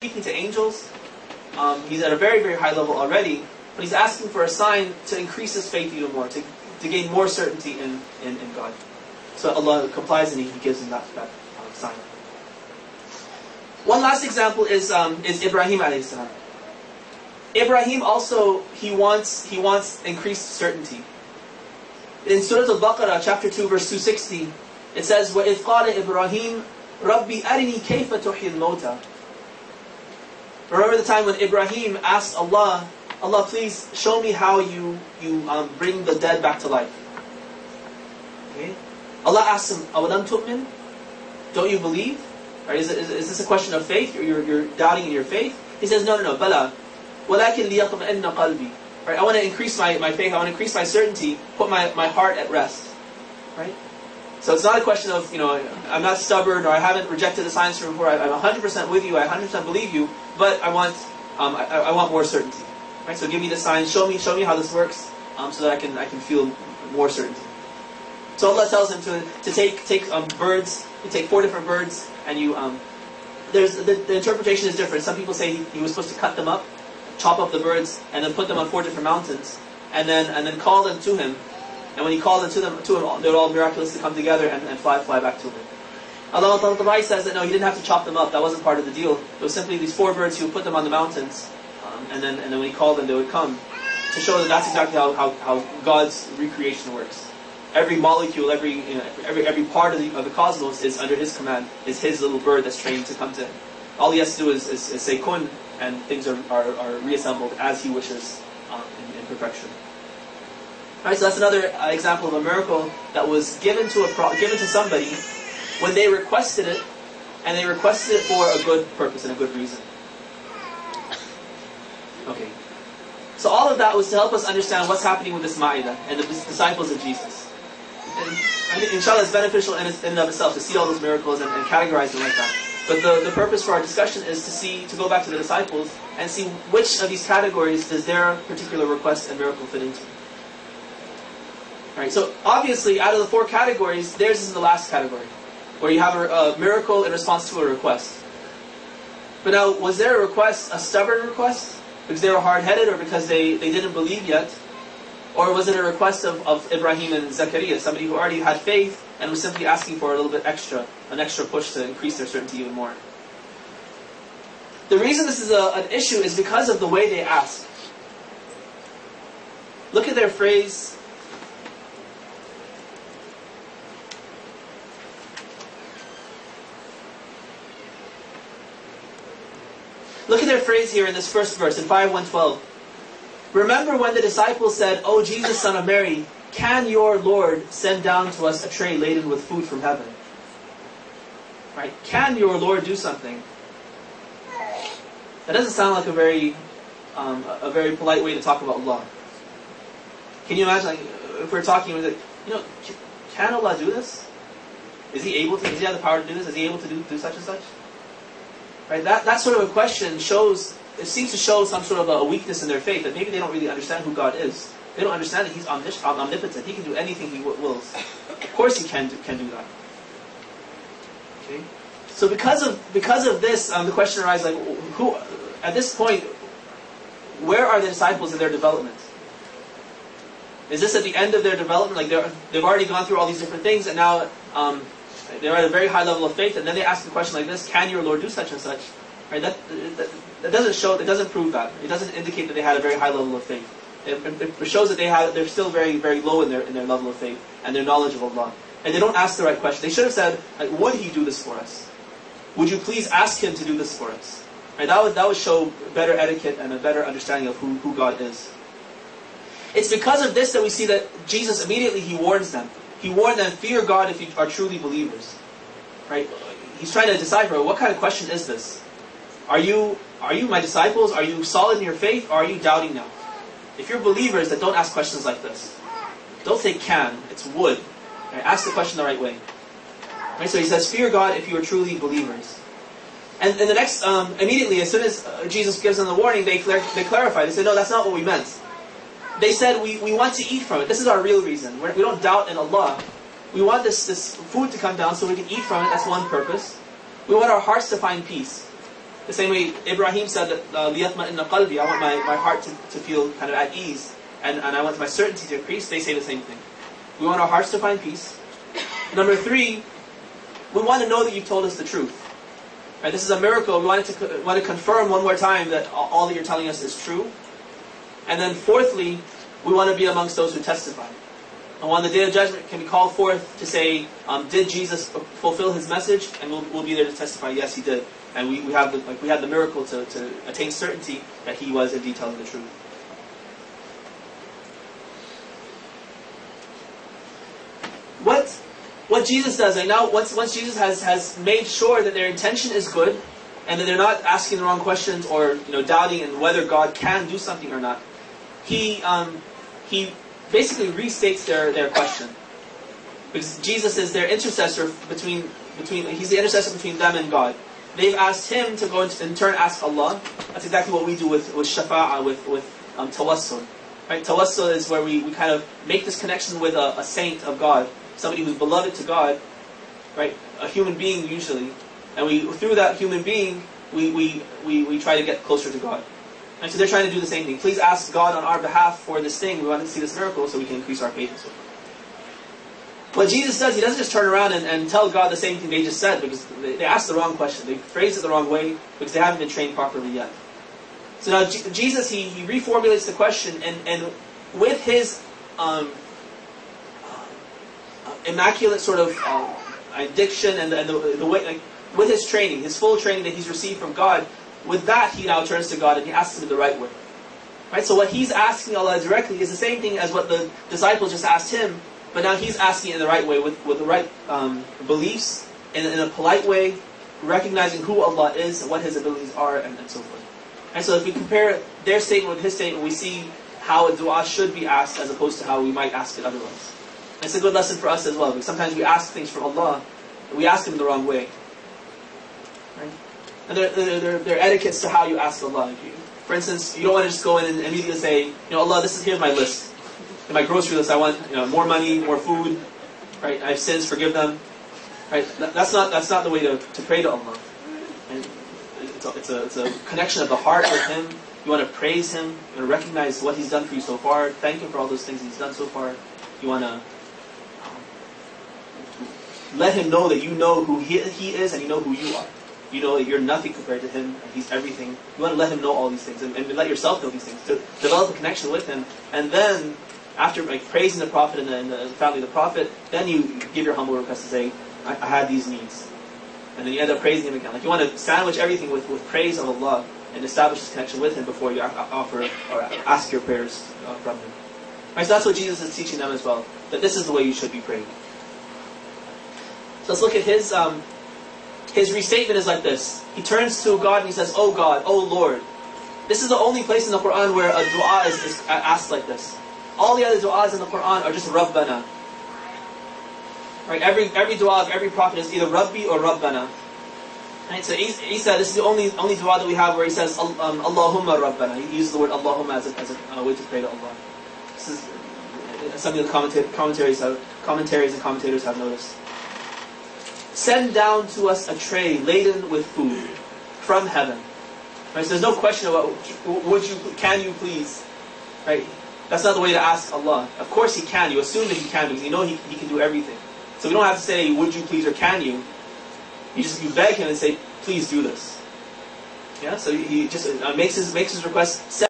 speaking to angels. He's at a very, very high level already, but he's asking for a sign to increase his faith even more, to gain more certainty in God. So Allah complies and He gives him that sign. One last example is Ibrahim alayhi salam. Ibrahim also, he wants increased certainty. In Surah Al-Baqarah, chapter 2, verse 260, it says, وَإِذْ قَالَ إِبْرَاهِيمُ رَبِّ أَرِنِي كَيْفَ تُحْيِي الْمَوْتَى. Remember the time when Ibrahim asked Allah, Allah, please show me how you bring the dead back to life. Okay? Allah asks him, أَوَلَمْ تُؤْمِنْ? Don't you believe? Right? Is this a question of faith? You're doubting in your faith? He says, no, بَلَى وَلَكِنْ لِيَطْمَئِنَّ قَلْبِي. Right? I want to increase my faith, I want to increase my certainty, put my heart at rest. Right? So it's not a question of, I'm not stubborn or I haven't rejected the science from before, I'm 100% with you, I 100% believe you, but I want more certainty. Right? So give me the sign, show me how this works, so that I can feel more certainty. So Allah tells him to take birds. You take 4 different birds, and you the interpretation is different. Some people say he was supposed to cut them up, chop up the birds, and then put them on 4 different mountains, and then call them to him. And when he called them to him, they would all miraculously come together and fly back to him. Allah Ta'ala says that no, he didn't have to chop them up. That wasn't part of the deal. It was simply these 4 birds. He would put them on the mountains, and then when he called them, they would come, to show that that's exactly how God's recreation works. Every molecule, every part of the cosmos is under His command. Is His little bird that's trained to come to Him. All He has to do is say kun, and things are reassembled as He wishes in perfection. Alright, so that's another example of a miracle that was given to somebody when they requested it, and they requested it for a good purpose and a good reason. Okay. So all of that was to help us understand what's happening with this Ma'idah and the disciples of Jesus. And inshallah, it's beneficial in and of itself to see all those miracles and categorize them like that. But the purpose for our discussion is to go back to the disciples and see which of these categories does their particular request and miracle fit into. Right, so obviously, out of the 4 categories, theirs is the last category, where you have a miracle in response to a request. But now, was their request a stubborn request? Because they were hard-headed, or because they didn't believe yet? Or was it a request of Ibrahim and Zakaria, somebody who already had faith and was simply asking for a little bit extra, an extra push to increase their certainty even more? The reason this is an issue is because of the way they ask. Look at their phrase. Look at their phrase here in this first verse, in 5:112. Remember when the disciples said, "O Jesus, son of Mary, can your Lord send down to us a tray laden with food from heaven?" Right? Can your Lord do something? That doesn't sound like a very polite way to talk about Allah. Can you imagine, if we're talking, can Allah do this? Is He able to? Does He have the power to do this? Is He able to do such and such? Right? That sort of a question seems to show some sort of a weakness in their faith, that maybe they don't really understand who God is. They don't understand that He's omnipotent. He can do anything He wills. Of course He can do that. Okay? So because of this, the question arises, who at this point, where are the disciples in their development? Is this at the end of their development? They've already gone through all these different things, and now they're at a very high level of faith, and then they ask a question like this: can your Lord do such and such? Right? That doesn't show. It doesn't prove that. It doesn't indicate that they had a very high level of faith. It shows that they're still very, very low in their level of faith and their knowledge of Allah. And they don't ask the right question. They should have said, would He do this for us? Would you please ask Him to do this for us? Right? That would show better etiquette and a better understanding of who God is. It's because of this that we see that Jesus immediately He warns them. He warned them, fear God if you are truly believers. Right? He's trying to decipher, what kind of question is this? Are you my disciples? Are you solid in your faith? Or are you doubting now? If you're believers, then don't ask questions like this. Don't say can, it's would. Right? Ask the question the right way. Right? So He says, fear God if you are truly believers. And the next, immediately, as soon as Jesus gives them the warning, they clarify. They say, no, that's not what we meant. They said, we want to eat from it. This is our real reason. We don't doubt in Allah. We want this food to come down so we can eat from it. That's one purpose. We want our hearts to find peace. The same way Ibrahim said that لِيَطْمَئِنَّ قَلْبِي, I want my heart to feel kind of at ease, and I want my certainty to increase. They say the same thing. We want our hearts to find peace. Number 3, we want to know that you've told us the truth. Right, this is a miracle. We want to confirm one more time that all that you're telling us is true. And then fourthly, we want to be amongst those who testify. And on the Day of Judgment can be called forth to say, did Jesus fulfill his message? And we'll be there to testify, yes, he did. And we have the miracle to attain certainty that he was indeed telling the truth. What Jesus does right now, once Jesus has made sure that their intention is good, and that they're not asking the wrong questions or doubting in whether God can do something or not, he basically restates their question, because Jesus is their intercessor between he's the intercessor between them and God. They've asked him to go and in turn ask Allah. That's exactly what we do with shafa'ah, with tawassul. Right? Tawassul is where we kind of make this connection with a saint of God, somebody who's beloved to God, right? A human being usually, and through that human being we try to get closer to God. And so they're trying to do the same thing. Please ask God on our behalf for this thing. We want to see this miracle so we can increase our faith and so forth. What Jesus does, he doesn't just turn around and tell God the same thing they just said, because they asked the wrong question. They phrased it the wrong way because they haven't been trained properly yet. So now Jesus, he reformulates the question, and with his immaculate sort of diction and the way, with his training, his full training that he's received from God, with that he now turns to God and he asks him the right way. Right? So what he's asking Allah directly is the same thing as what the disciples just asked him, but now he's asking it in the right way, with the right beliefs, in a polite way, recognizing who Allah is and what his abilities are, and so forth. And so if we compare their statement with his statement, we see how a dua should be asked as opposed to how we might ask it otherwise. And it's a good lesson for us as well, because sometimes we ask things from Allah, and we ask them the wrong way. Right? And there are etiquettes to how you ask Allah. For instance, you don't want to just go in and immediately say, Allah, here's my list. In my grocery list, I want more money, more food. Right? I have sins, forgive them. Right? That's not the way to pray to Allah. And it's a connection of the heart with Him. You want to praise Him. You want to recognize what He's done for you so far. Thank Him for all those things He's done so far. You want to let Him know that you know who He is and you know who you are. You know that you're nothing compared to Him, and He's everything. You want to let Him know all these things, and let yourself know these things, to develop a connection with Him. And then, after praising the Prophet and the family of the Prophet, then you give your humble request to say, I had these needs. And then you end up praising Him again. You want to sandwich everything with praise of Allah, and establish this connection with Him before you offer or ask your prayers from Him. Right, so that's what Jesus is teaching them as well, that this is the way you should be praying. So let's look at his restatement is like this. He turns to God and he says, Oh God, Oh Lord. This is the only place in the Quran where a dua is asked like this. All the other du'as in the Quran are just Rabbana. Right? Every dua of every prophet is either Rabbi or Rabbana. Right? So Isa, this is the only dua that we have where he says Allahumma Rabbana. He uses the word Allahumma as a way to pray to Allah. This is something that commentaries and commentators have noticed. Send down to us a tray laden with food from heaven. Right? So there's no question about can you please? Right? That's not the way to ask Allah. Of course He can. You assume that He can because you know He can do everything. So we don't have to say would you please or can you. You beg Him and say please do this. Yeah. So he just makes his request.